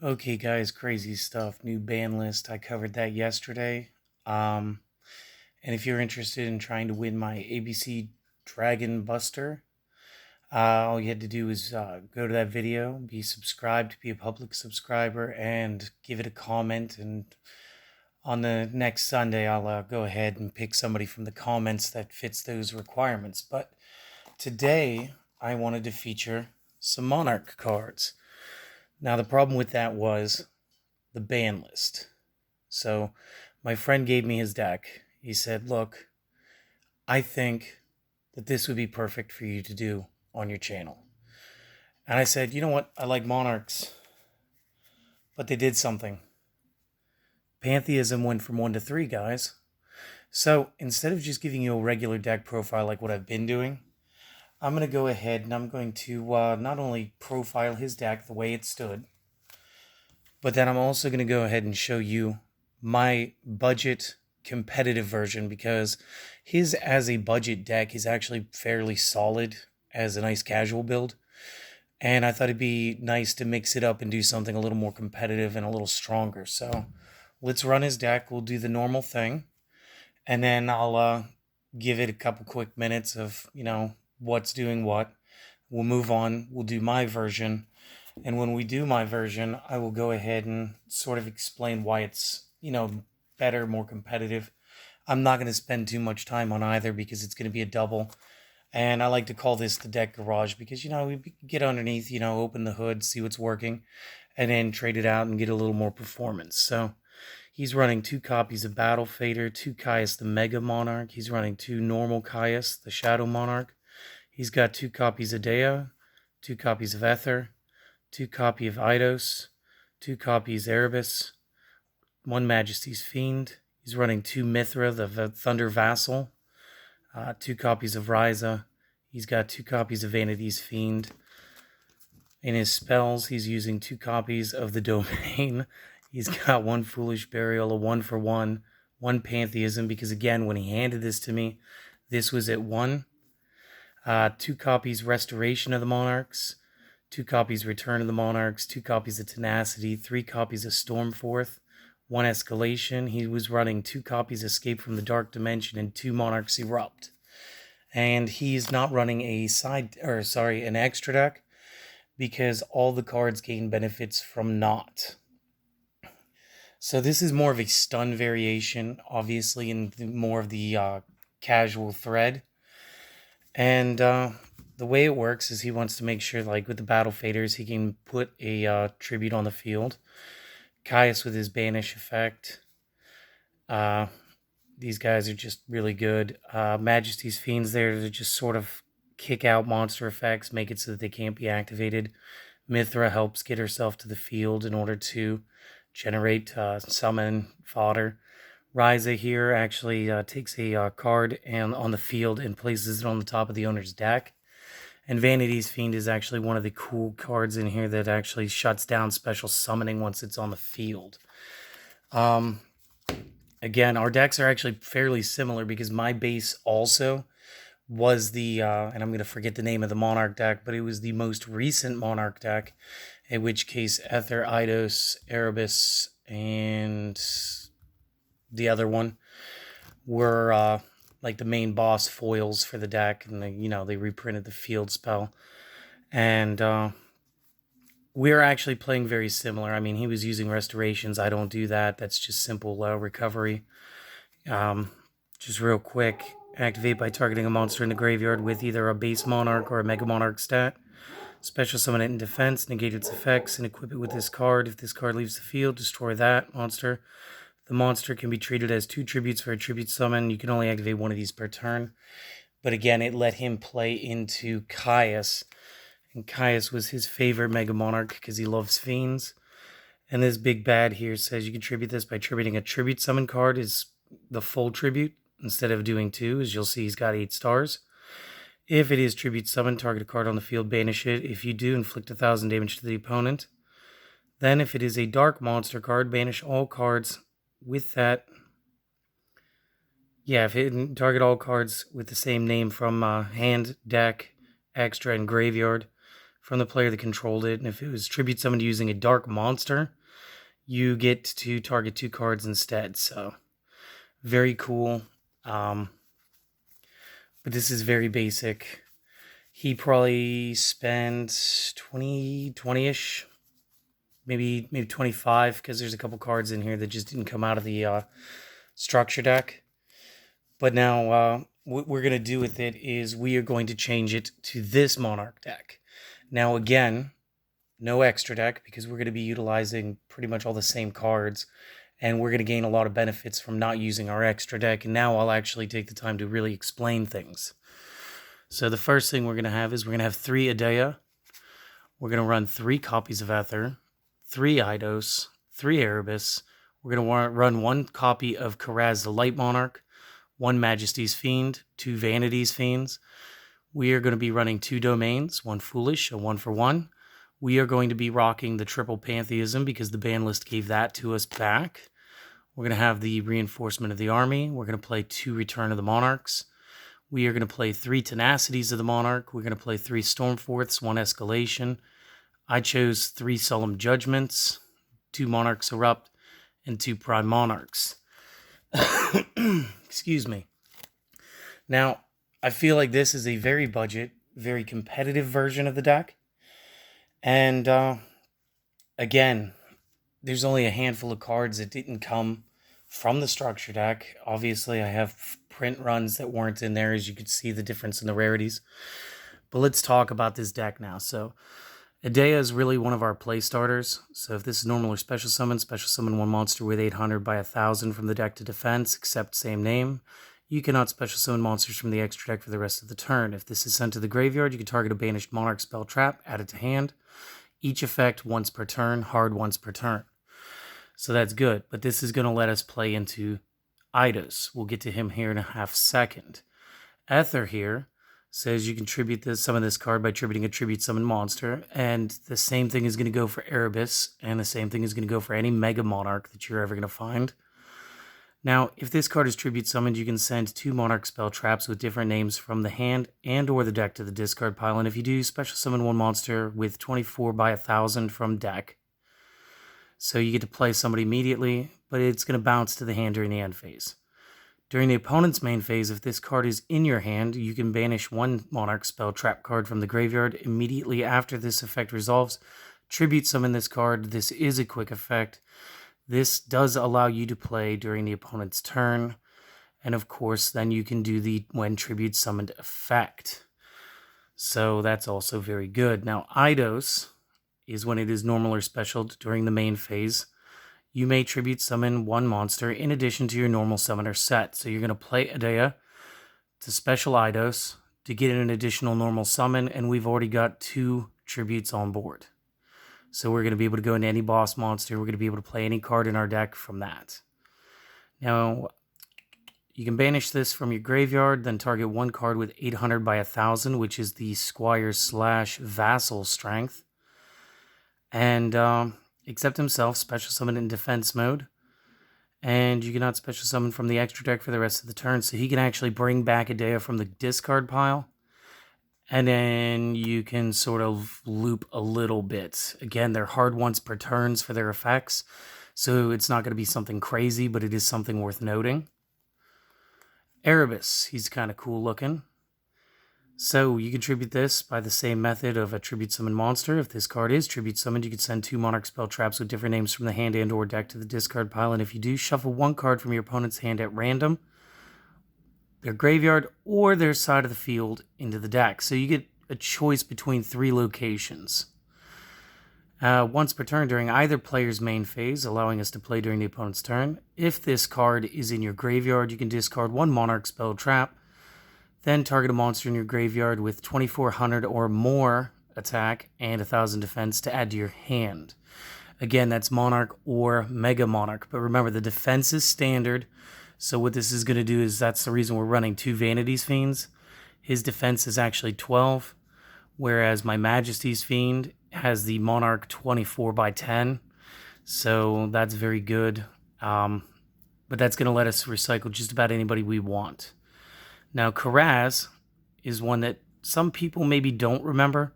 Okay, guys, crazy stuff. New ban list. I covered that yesterday. Um, and if you're interested in trying to win my ABC Dragon Buster, all you had to do is go to that video, be subscribed, be a public subscriber, and give it a comment. And on the next Sunday, I'll go ahead and pick somebody from the comments that fits those requirements. But today, I wanted to feature some Monarch cards. Now, the problem with that was the ban list. So my friend gave me his deck. He said, "Look, I think that this would be perfect for you to do on your channel." And I said, "You know what? I like Monarchs, but they did something. Pantheism went from 1 to 3, guys. So instead of just giving you a regular deck profile like what I've been doing, I'm going to go ahead and I'm going to not only profile his deck the way it stood, but then I'm also going to go ahead and show you my budget competitive version, because his as a budget deck is actually fairly solid as a nice casual build. And I thought it'd be nice to mix it up and do something a little more competitive and a little stronger. So let's run his deck. We'll do the normal thing. And then I'll give it a couple quick minutes of, what's doing what. We'll move on. We'll do my version. And when we do my version, I will go ahead and sort of explain why it's, better, more competitive. I'm not going to spend too much time on either because it's going to be a double. And I like to call this the deck garage because, we get underneath, open the hood, see what's working, and then trade it out and get a little more performance. So he's running 2 copies of Battle Fader, 2 Caius the Mega Monarch. He's running 2 normal Caius, the Shadow Monarch. He's got 2 copies of Dea, 2 copies of Ether, 2 copy of Eidos, 2 copies Erebus, 1 Majesty's Fiend. He's running 2 Mithra, the Thunder Vassal, 2 copies of Ryza. He's got 2 copies of Vanity's Fiend. In his spells, he's using 2 copies of the Domain. He's got 1 Foolish Burial, a 1-for-1, 1 Pantheism, because again, when he handed this to me, this was at 1. 2 copies Restoration of the Monarchs, 2 copies Return of the Monarchs, 2 copies of Tenacity, 3 copies of Stormforth, 1 Escalation. He was running 2 copies Escape from the Dark Dimension and 2 Monarchs Erupt. And he's not running an extra deck because all the cards gain benefits from not. So this is more of a stun variation, obviously, in more of the casual thread. And the way it works is he wants to make sure, like with the Battle Faders, he can put a tribute on the field. Caius with his Banish effect. These guys are just really good. Majesty's Fiends there to just sort of kick out monster effects, make it so that they can't be activated. Mithra helps get herself to the field in order to generate summon fodder. Ryza here actually takes a card and on the field and places it on the top of the owner's deck. And Vanity's Fiend is actually one of the cool cards in here that actually shuts down special summoning once it's on the field. Again, our decks are actually fairly similar because my base also was the, and I'm going to forget the name of the Monarch deck, but it was the most recent Monarch deck, in which case Ether, Eidos, Erebus, and the other one were like the main boss foils for the deck, and they reprinted the field spell. And we're actually playing very similar. I mean, he was using restorations. I don't do that. That's just simple recovery. Just real quick, activate by targeting a monster in the graveyard with either a base Monarch or a Mega Monarch stat. Special summon it in defense, negate its effects, and equip it with this card. If this card leaves the field, destroy that monster. The monster can be treated as 2 tributes for a tribute summon. You can only activate 1 of these per turn. But again, it let him play into Caius. And Caius was his favorite Mega Monarch because he loves Fiends. And this big bad here says you can tribute this by tributing a tribute summon card is the full tribute instead of doing 2. As you'll see, he's got 8 stars. If it is tribute summon, target a card on the field, banish it. If you do, inflict 1,000 damage to the opponent. Then if it is a dark monster card, banish all cards with that. Yeah, if it target all cards with the same name from hand, deck, extra, and graveyard from the player that controlled it. And if it was tribute summoned using a dark monster, you get to target 2 cards instead. So very cool. But this is very basic. He probably spent 20-ish, maybe 25, because there's a couple cards in here that just didn't come out of the structure deck. But now what we're going to do with it is we are going to change it to this Monarch deck. Now again, no extra deck, because we're going to be utilizing pretty much all the same cards, and we're going to gain a lot of benefits from not using our extra deck. And now I'll actually take the time to really explain things. So the first thing we're going to have is we're going to have 3 Adea. We're going to run 3 copies of Ether, 3 Eidos, 3 Erebus. We're going to run 1 copy of Karaz the Light Monarch, 1 Majesty's Fiend, 2 Vanity's Fiends. We are going to be running 2 Domains, 1 Foolish, a 1-for-1. We are going to be rocking the triple Pantheism because the ban list gave that to us back. We're going to have the Reinforcement of the Army. We're going to play 2 Return of the Monarchs. We are going to play 3 Tenacities of the Monarch. We're going to play 3 Stormforths, 1 Escalation. I chose 3 Solemn Judgments, 2 Monarchs Erupt, and 2 Prime Monarchs. Excuse me. Now, I feel like this is a very budget, very competitive version of the deck. And again, there's only a handful of cards that didn't come from the structure deck. Obviously, I have print runs that weren't in there, as you could see the difference in the rarities. But let's talk about this deck now. So, Adea is really one of our play starters. So if this is normal or special summon 1 monster with 800 by 1000 from the deck to defense, except same name. You cannot special summon monsters from the extra deck for the rest of the turn. If this is sent to the graveyard, you can target a banished Monarch spell trap, add it to hand. Each effect once per turn, hard once per turn. So that's good, but this is going to let us play into Eidos. We'll get to him here in a half second. Ether here says you can tribute some of this card by tributing a tribute summon monster, and the same thing is going to go for Erebus, and the same thing is going to go for any Mega Monarch that you're ever going to find. Now, if this card is tribute summoned, you can send 2 Monarch spell traps with different names from the hand and or the deck to the discard pile, and if you do, special summon 1 monster with 24 by 1000 from deck. So you get to play somebody immediately, but it's going to bounce to the hand during the end phase. During the opponent's main phase, if this card is in your hand, you can banish 1 Monarch spell trap card from the graveyard. Immediately after this effect resolves, tribute summon this card. This is a quick effect. This does allow you to play during the opponent's turn. And of course, then you can do the when tribute summoned effect. So that's also very good. Now, Eidos is when it is normal or special during the main phase. You may tribute summon 1 monster in addition to your normal summoner set. So you're going to play Adea to special Eidos to get an additional normal summon, and we've already got 2 tributes on board. So we're going to be able to go into any boss monster. We're going to be able to play any card in our deck from that. Now, you can banish this from your graveyard, then target 1 card with 800 by 1000, which is the Squire/Vassal strength. And except himself, special summon in defense mode. And you cannot special summon from the extra deck for the rest of the turn. So he can actually bring back Adea from the discard pile. And then you can sort of loop a little bit. Again, they're hard once per turns for their effects. So it's not going to be something crazy, but it is something worth noting. Erebus, he's kind of cool looking. So you can tribute this by the same method of a tribute summon monster. If this card is tribute summoned, you can send 2 Monarch spell traps with different names from the hand and or deck to the discard pile. And if you do, shuffle 1 card from your opponent's hand at random, their graveyard or their side of the field into the deck. So you get a choice between 3 locations. Once per turn during either player's main phase, allowing us to play during the opponent's turn. If this card is in your graveyard, you can discard 1 Monarch spell trap, then target a monster in your graveyard with 2400 or more attack and 1000 defense to add to your hand. Again, that's Monarch or Mega Monarch. But remember, the defense is standard. So what this is going to do is that's the reason we're running 2 Vanity's Fiends. His defense is actually 12, whereas my Majesty's Fiend has the Monarch 24 by 10. So that's very good. But that's going to let us recycle just about anybody we want. Now, Karaz is one that some people maybe don't remember.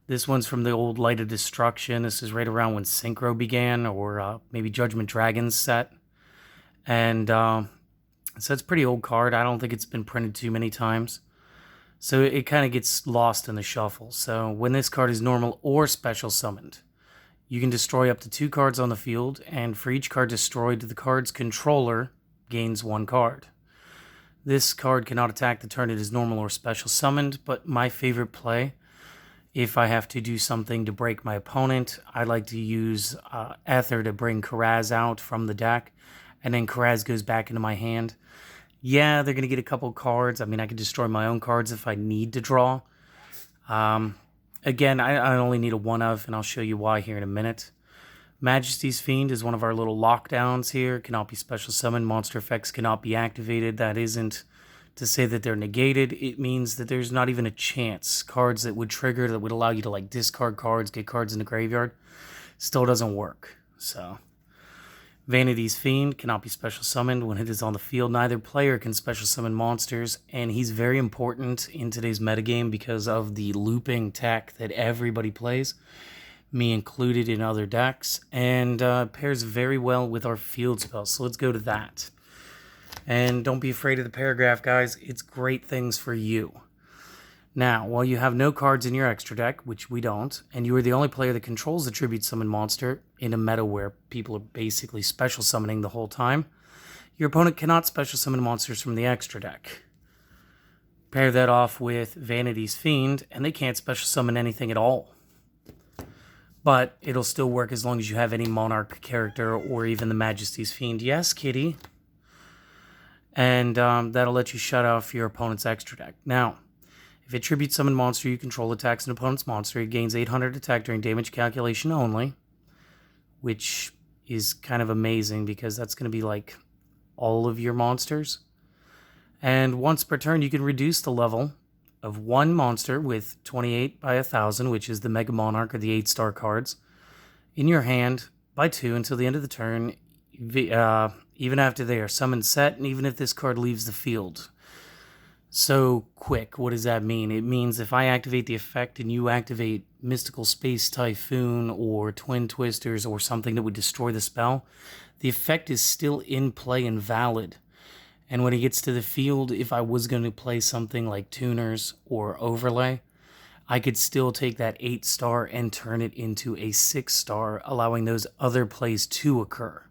This one's from the old Light of Destruction. This is right around when Synchro began, or maybe Judgment Dragons set. And so it's a pretty old card. I don't think it's been printed too many times. So it kind of gets lost in the shuffle. So when this card is normal or special summoned, you can destroy up to 2 cards on the field, and for each card destroyed, the card's controller gains 1 card. This card cannot attack the turn it is normal or special summoned, but my favorite play, if I have to do something to break my opponent, I like to use Ether to bring Karaz out from the deck, and then Karaz goes back into my hand. Yeah, they're going to get a couple cards. I mean, I could destroy my own cards if I need to draw. Again, I only need a 1-of, and I'll show you why here in a minute. Majesty's Fiend is one of our little lockdowns here. Cannot be special summoned. Monster effects cannot be activated. That isn't to say that they're negated. It means that there's not even a chance. Cards that would trigger, that would allow you to like discard cards, get cards in the graveyard, still doesn't work. So Vanity's Fiend cannot be special summoned when it is on the field. Neither player can special summon monsters, and he's very important in today's metagame because of the looping tech that everybody plays, me included in other decks, and pairs very well with our field spells. So let's go to that. And don't be afraid of the paragraph, guys. It's great things for you. Now, while you have no cards in your extra deck, which we don't, and you are the only player that controls the Tribute Summon monster in a meta where people are basically special summoning the whole time, your opponent cannot special summon monsters from the extra deck. Pair that off with Vanity's Fiend, and they can't special summon anything at all. But it'll still work as long as you have any Monarch character or even the Majesty's Fiend. Yes, kitty. And that'll let you shut off your opponent's extra deck. Now, if a Tribute Summon monster you control attacks an opponent's monster, it gains 800 attack during damage calculation only, which is kind of amazing because that's going to be like all of your monsters. And once per turn, you can reduce the level of one monster with 28 by 1,000, which is the Mega Monarch or the 8-star cards, in your hand by 2 until the end of the turn, even after they are summoned set, and even if this card leaves the field. So quick, what does that mean? It means if I activate the effect and you activate Mystical Space Typhoon or Twin Twisters or something that would destroy the spell, the effect is still in play and valid. And when it gets to the field, if I was going to play something like Tuners or Overlay, I could still take that 8-star and turn it into a 6-star, allowing those other plays to occur.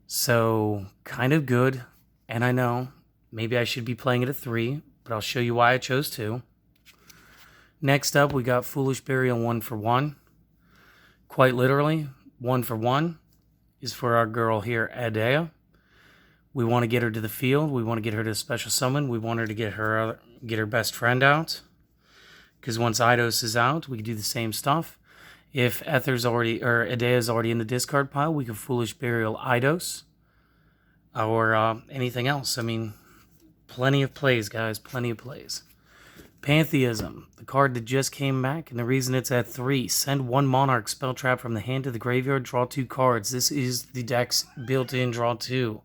So, kind of good. And I know, maybe I should be playing it at 3, but I'll show you why I chose 2. Next up, we got Foolish Burial 1 for 1. Quite literally, 1 for 1 is for our girl here, Adea. We want to get her to the field. We want to get her to special summon. We want her to get her best friend out. Because once Eidos is out, we can do the same stuff. If Adea's already in the discard pile, we can Foolish Burial Eidos. Or anything else. I mean, plenty of plays, guys. Plenty of plays. Pantheism, the card that just came back, and the reason it's at 3. Send 1 Monarch spell trap from the hand to the graveyard, draw 2 cards. This is the deck's built-in draw 2.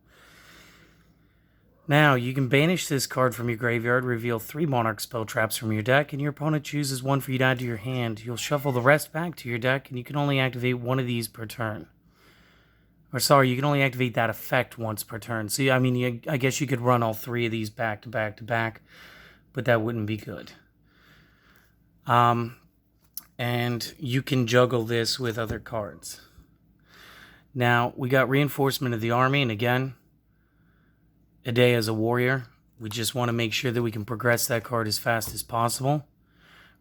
Now, you can banish this card from your graveyard, reveal 3 Monarch spell traps from your deck, and your opponent chooses 1 for you to add to your hand. You'll shuffle the rest back to your deck, and you can only activate 1 of these per turn. Or sorry, you can only activate that effect once per turn. So, I mean, I guess you could run all 3 of these back to back to back, but that wouldn't be good. And you can juggle this with other cards. Now, we got Reinforcement of the Army, and again, Adea is a warrior. We just want to make sure that we can progress that card as fast as possible.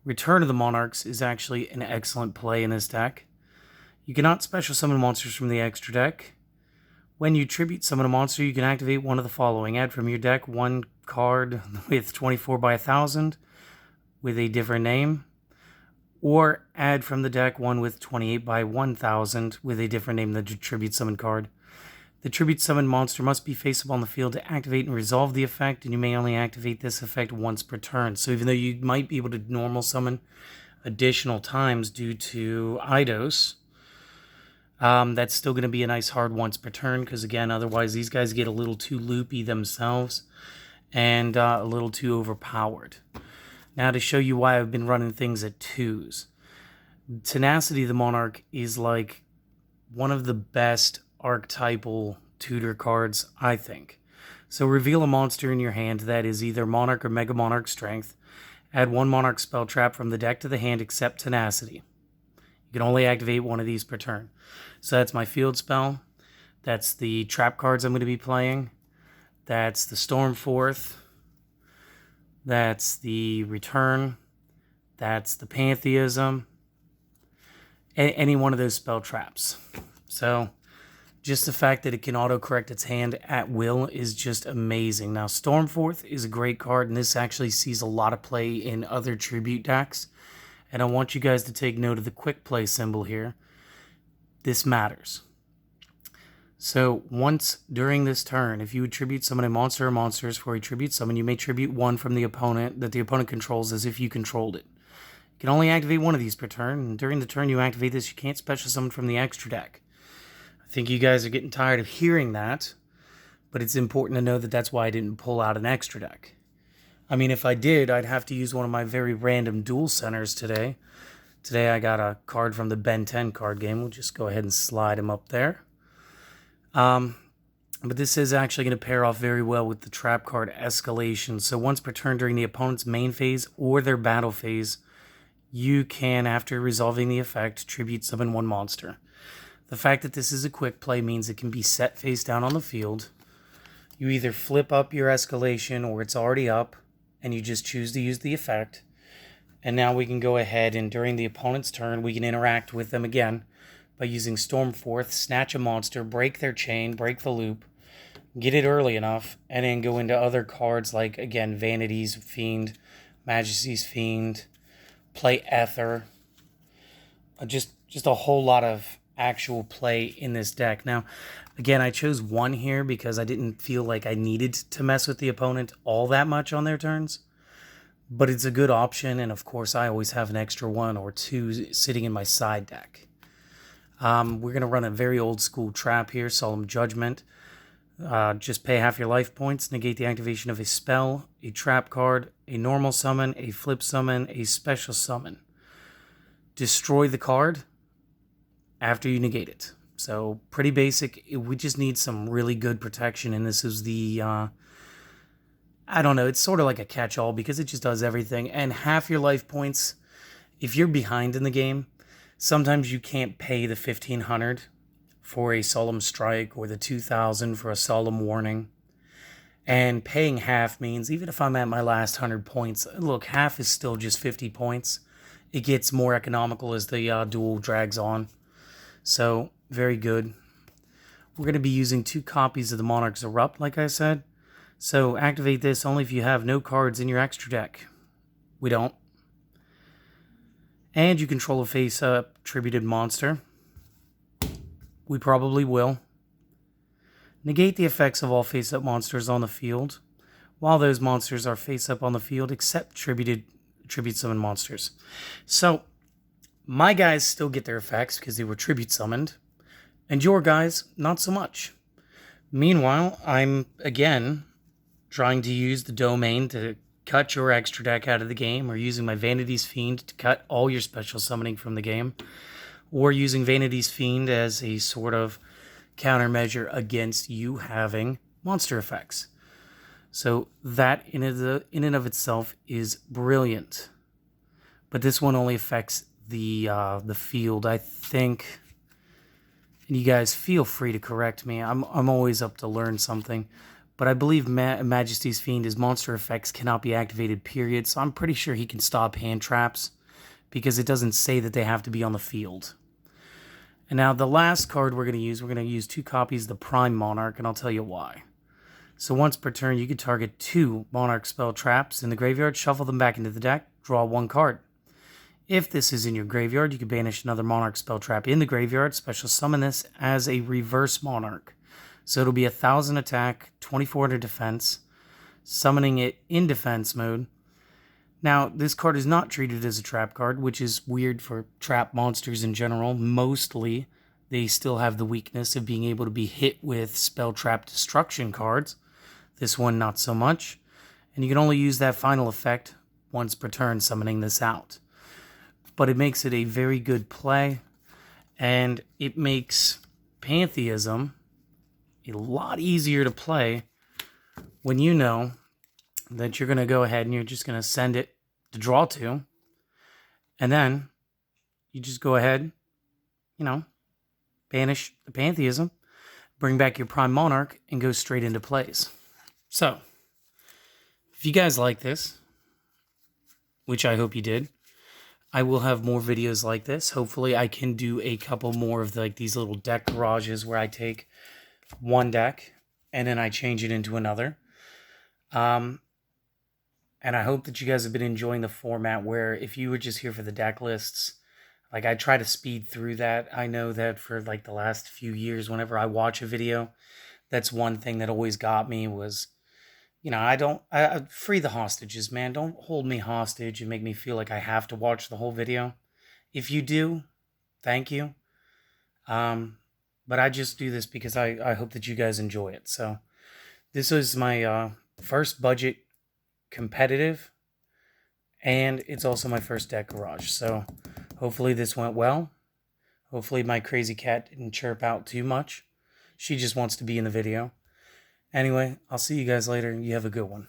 Return of the Monarchs is actually an excellent play in this deck. You cannot special summon monsters from the extra deck. When you tribute summon a monster, you can activate one of the following. Add from your deck 1 card with 24 by 1,000 with a different name. Or add from the deck 1 with 28 by 1,000 with a different name than the tribute summon card. The tribute summon monster must be face up on the field to activate and resolve the effect, and you may only activate this effect once per turn. So even though you might be able to normal summon additional times due to Eidos, that's still going to be a nice hard once per turn, because again, otherwise these guys get a little too loopy themselves and a little too overpowered. Now to show you why I've been running things at 2s. Tenacity the Monarch is like one of the best archetypal tutor cards, I think. So reveal a monster in your hand that is either Monarch or Mega Monarch strength. Add 1 Monarch spell trap from the deck to the hand except Tenacity. You can only activate 1 of these per turn. So that's my field spell. That's the trap cards I'm going to be playing. That's the Stormforth. That's the Return. That's the Pantheism. Any one of those spell traps. So just the fact that it can auto-correct its hand at will is just amazing. Now, Stormforth is a great card, and this actually sees a lot of play in other tribute decks. And I want you guys to take note of the quick play symbol here. This matters. So once during this turn, if you would tribute summon a monster or monsters for a tribute summon, you may tribute 1 from the opponent that the opponent controls as if you controlled it. You can only activate 1 of these per turn, and during the turn you activate this, you can't special summon from the extra deck. I think you guys are getting tired of hearing that, but it's important to know that that's why I didn't pull out an extra deck. I mean, if I did, I'd have to use one of my very random dual centers today. Today I got a card from the Ben 10 card game. We'll just go ahead and slide him up there. But this is actually going to pair off very well with the trap card Escalation. So once per turn during the opponent's main phase or their battle phase, you can, after resolving the effect, tribute summon 1 monster. The fact that this is a quick play means it can be set face down on the field. You either flip up your Escalation or it's already up, and you just choose to use the effect. And now we can go ahead and during the opponent's turn, we can interact with them again by using Stormforth, snatch a monster, break their chain, break the loop, get it early enough, and then go into other cards like, again, Vanity's Fiend, Majesty's Fiend, play Ether. Just a whole lot of actual play in this deck. Now, again, I chose 1 here because I didn't feel like I needed to mess with the opponent all that much on their turns. But it's a good option, and of course, I always have an extra 1 or 2 sitting in my side deck. We're going to run a very old school trap here, Solemn Judgment. Just pay half your life points, negate the activation of a spell, a trap card, a normal summon, a flip summon, a special summon. Destroy the card after you negate it. So pretty basic. We just need some really good protection, and this is the, I don't know, it's sort of like a catch-all because it just does everything. And half your life points, if you're behind in the game, sometimes you can't pay the 1,500 for a Solemn Strike or the 2,000 for a Solemn Warning. And paying half means, even if I'm at my last 100 points, look, half is still just 50 points. It gets more economical as the duel drags on. So, very good. We're going to be using 2 copies of the Monarch's Erupt, like I said. So, activate this only if you have no cards in your extra deck. We don't. And you control a face-up tributed monster. We probably will. Negate the effects of all face-up monsters on the field, while those monsters are face-up on the field, except tribute summon monsters. So, my guys still get their effects because they were tribute summoned, and your guys, not so much. Meanwhile, I'm, again, trying to use the domain to cut your extra deck out of the game, or using my Vanity's Fiend to cut all your special summoning from the game, or using Vanity's Fiend as a sort of countermeasure against you having monster effects. So that in and of itself is brilliant. But this one only affects the field, I think. And you guys feel free to correct me. I'm always up to learn something. But I believe Majesty's Fiend, his monster effects cannot be activated, period. So I'm pretty sure he can stop hand traps because it doesn't say that they have to be on the field. And now the last card we're going to use 2 copies of the Prime Monarch, and I'll tell you why. So once per turn, you can target 2 Monarch spell traps in the graveyard, shuffle them back into the deck, draw 1 card. If this is in your graveyard, you can banish another Monarch spell trap in the graveyard, special summon this as a reverse Monarch. So it'll be 1,000 attack, 2,400 defense, summoning it in defense mode. Now, this card is not treated as a trap card, which is weird for trap monsters in general. Mostly, they still have the weakness of being able to be hit with spell trap destruction cards. This one, not so much. And you can only use that final effect once per turn summoning this out. But it makes it a very good play, and it makes Pantheism a lot easier to play when you know that you're going to go ahead and you're just going to send it to draw 2, and then you just go ahead, banish the Pantheism, bring back your Prime Monarch, and go straight into plays. So, if you guys like this, which I hope you did, I will have more videos like this. Hopefully I can do a couple more of these little deck garages where I take one deck and then I change it into another. And I hope that you guys have been enjoying the format where if you were just here for the deck lists, I try to speed through that. I know that for the last few years, whenever I watch a video, that's one thing that always got me was, I free the hostages, man. Don't hold me hostage and make me feel like I have to watch the whole video. If you do, thank you. But I just do this because I hope that you guys enjoy it. So this was my first budget competitive, and it's also my first deck garage. So hopefully this went well. Hopefully my crazy cat didn't chirp out too much. She just wants to be in the video. Anyway, I'll see you guys later. You have a good one.